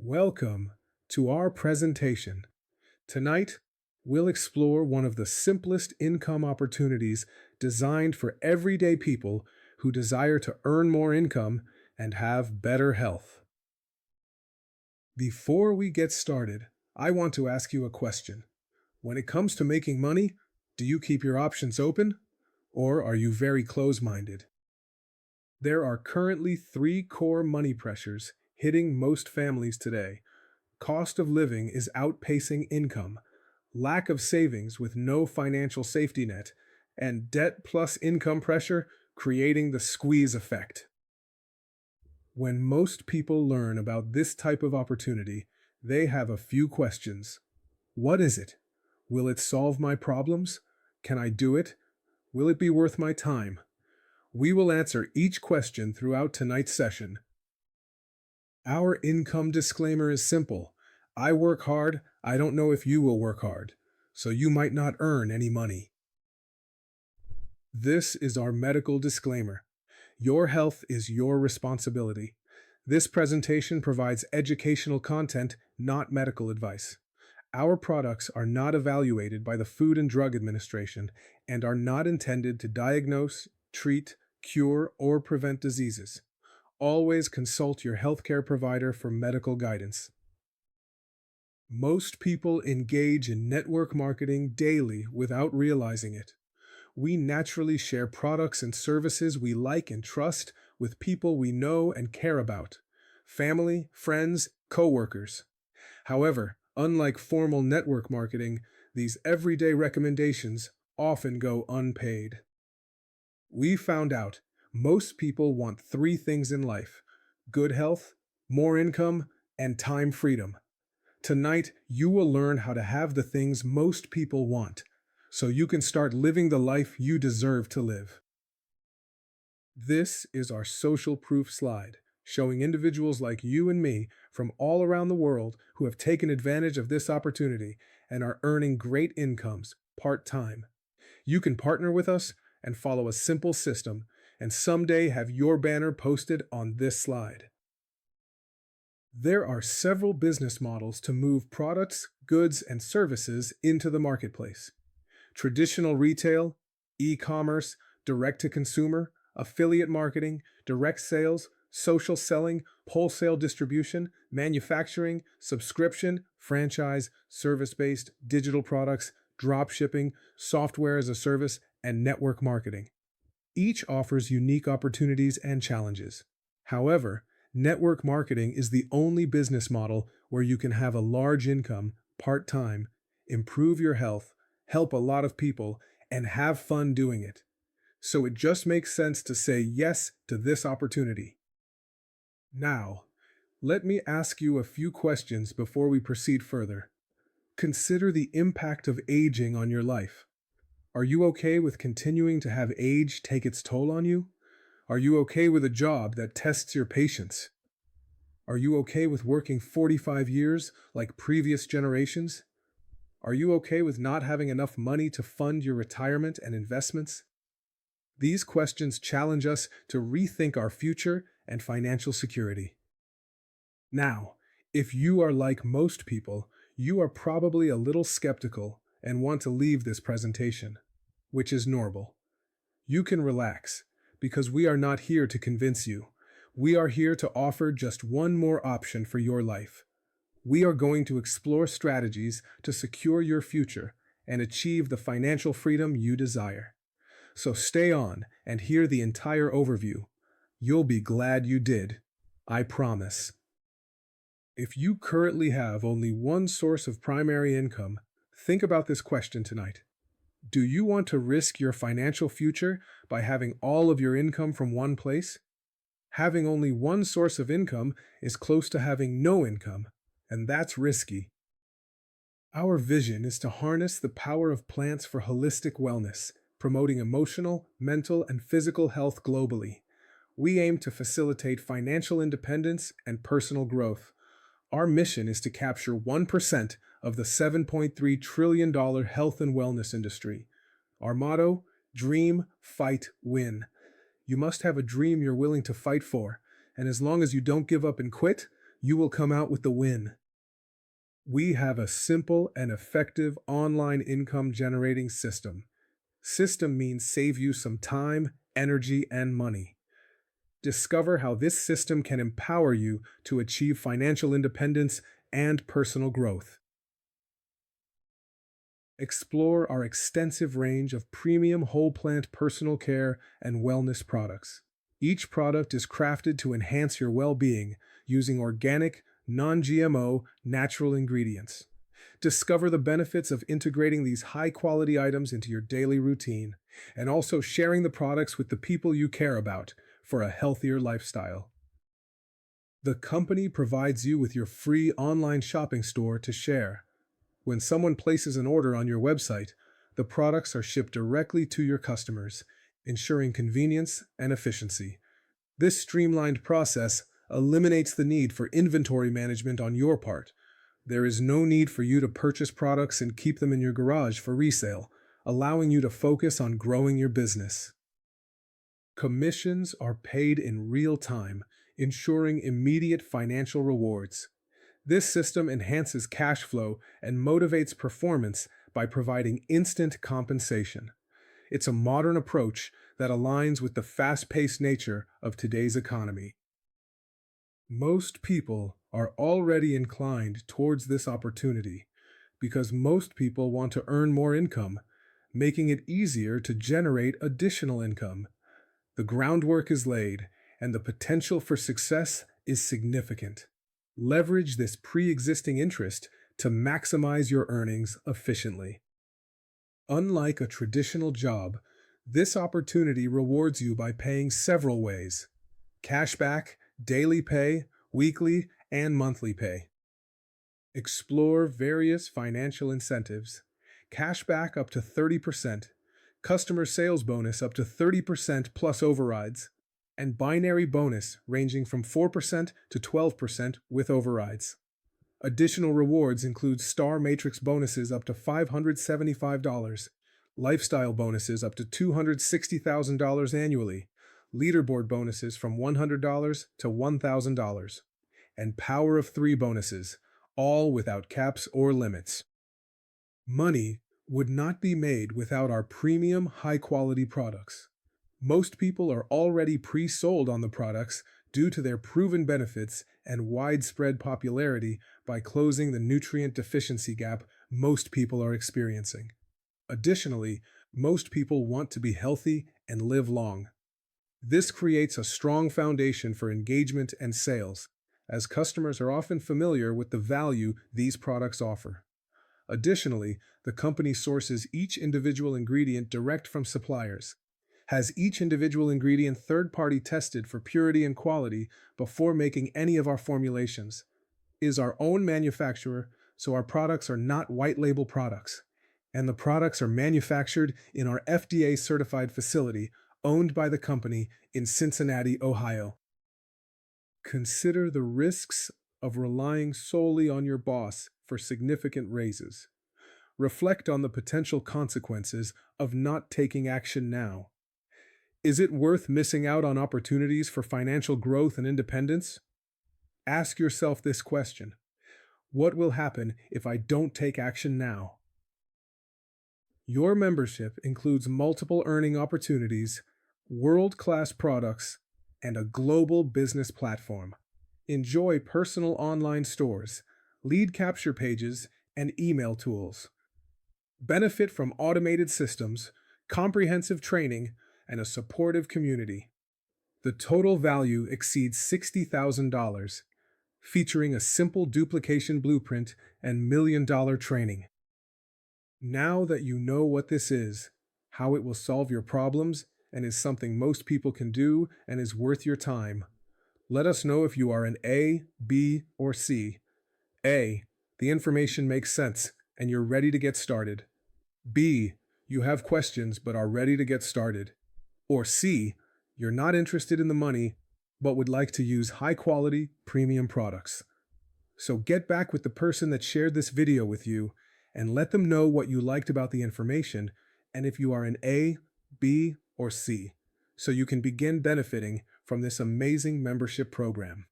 Welcome to our presentation. Tonight, we'll explore one of the simplest income opportunities designed for everyday people who desire to earn more income and have better health. Before we get started, I want to ask you a question. When it comes to making money, do you keep your options open, or are you very close-minded? There are currently three core money pressures hitting most families today. Cost of living is outpacing income, lack of savings with no financial safety net, and debt plus income pressure creating the squeeze effect. When most people learn about this type of opportunity, they have a few questions. What is it? Will it solve my problems? Can I do it? Will it be worth my time? We will answer each question throughout tonight's session. Our income disclaimer is simple. I work hard, I don't know if you will work hard, so you might not earn any money. This is our medical disclaimer. Your health is your responsibility. This presentation provides educational content, not medical advice. Our products are not evaluated by the Food and Drug Administration and are not intended to diagnose, treat, cure, or prevent diseases. Always consult your healthcare provider for medical guidance. Most people engage in network marketing daily without realizing it. We naturally share products and services we like and trust with people we know and care about, family, friends, coworkers. However, unlike formal network marketing, these everyday recommendations often go unpaid. We found out most people want three things in life: good health, more income, and time freedom. Tonight, you will learn how to have the things most people want, so you can start living the life you deserve to live. This is our social proof slide, showing individuals like you and me from all around the world who have taken advantage of this opportunity and are earning great incomes part-time. You can partner with us and follow a simple system, and someday have your banner posted on this slide. There are several business models to move products, goods, and services into the marketplace. Traditional retail, e-commerce, direct-to-consumer, affiliate marketing, direct sales, social selling, wholesale distribution, manufacturing, subscription, franchise, service-based, digital products, drop shipping, software as a service, and network marketing. Each offers unique opportunities and challenges. However, network marketing is the only business model where you can have a large income, part-time, improve your health, help a lot of people, and have fun doing it. So it just makes sense to say yes to this opportunity. Now, let me ask you a few questions before we proceed further. Consider the impact of aging on your life. Are you okay with continuing to have age take its toll on you? Are you okay with a job that tests your patience? Are you okay with working 45 years like previous generations? Are you okay with not having enough money to fund your retirement and investments? These questions challenge us to rethink our future and financial security. Now, if you are like most people, you are probably a little skeptical and want to leave this presentation, which is normal. You can relax, because we are not here to convince you. We are here to offer just one more option for your life. We are going to explore strategies to secure your future and achieve the financial freedom you desire. So stay on and hear the entire overview. You'll be glad you did. I promise. If you currently have only one source of primary income, think about this question tonight. Do you want to risk your financial future by having all of your income from one place? Having only one source of income is close to having no income, and that's risky. Our vision is to harness the power of plants for holistic wellness, promoting emotional, mental, and physical health globally. We aim to facilitate financial independence and personal growth. Our mission is to capture 1% of the $7.3 trillion health and wellness industry. Our motto: dream, fight, win. You must have a dream you're willing to fight for, and as long as you don't give up and quit, you will come out with the win. We have a simple and effective online income generating system. System means save you some time, energy, and money. Discover how this system can empower you to achieve financial independence and personal growth. Explore our extensive range of premium whole plant personal care and wellness products. Each product is crafted to enhance your well being using organic, non GMO, natural ingredients. Discover the benefits of integrating these high quality items into your daily routine and also sharing the products with the people you care about for a healthier lifestyle. The company provides you with your free online shopping store to share. When someone places an order on your website, the products are shipped directly to your customers, ensuring convenience and efficiency. This streamlined process eliminates the need for inventory management on your part. There is no need for you to purchase products and keep them in your garage for resale, allowing you to focus on growing your business. Commissions are paid in real time, ensuring immediate financial rewards. This system enhances cash flow and motivates performance by providing instant compensation. It's a modern approach that aligns with the fast-paced nature of today's economy. Most people are already inclined towards this opportunity because most people want to earn more income, making it easier to generate additional income. The groundwork is laid, and the potential for success is significant. Leverage this pre-existing interest to maximize your earnings efficiently. Unlike a traditional job, this opportunity rewards you by paying several ways: cashback, daily pay, weekly, and monthly pay. Explore various financial incentives: cashback up to 30%, customer sales bonus up to 30% plus overrides, and binary bonus ranging from 4% to 12% with overrides. Additional rewards include Star Matrix bonuses up to $575, lifestyle bonuses up to $260,000 annually, leaderboard bonuses from $100 to $1,000, and Power of 3 bonuses, all without caps or limits. Money would not be made without our premium, high-quality products. Most people are already pre-sold on the products due to their proven benefits and widespread popularity by closing the nutrient deficiency gap most people are experiencing. Additionally, most people want to be healthy and live long. This creates a strong foundation for engagement and sales, as customers are often familiar with the value these products offer. Additionally, the company sources each individual ingredient direct from suppliers, has each individual ingredient third-party tested for purity and quality before making any of our formulations, is our own manufacturer, so our products are not white label products, and the products are manufactured in our FDA-certified facility owned by the company in Cincinnati, Ohio. Consider the risks of relying solely on your boss for significant raises. Reflect on the potential consequences of not taking action now. Is it worth missing out on opportunities for financial growth and independence? Ask yourself this question: what will happen if I don't take action now? Your membership includes multiple earning opportunities, world-class products, and a global business platform. Enjoy personal online stores, lead capture pages, and email tools. Benefit from automated systems, comprehensive training, and a supportive community. The total value exceeds $60,000, featuring a simple duplication blueprint and million-dollar training. Now that you know what this is, how it will solve your problems, and is something most people can do and is worth your time, let us know if you are an A, B, or C. A, the information makes sense and you're ready to get started. B, you have questions but are ready to get started. Or C, you're not interested in the money but would like to use high-quality, premium products. So get back with the person that shared this video with you and let them know what you liked about the information and if you are an A, B, or C, so you can begin benefiting from this amazing membership program.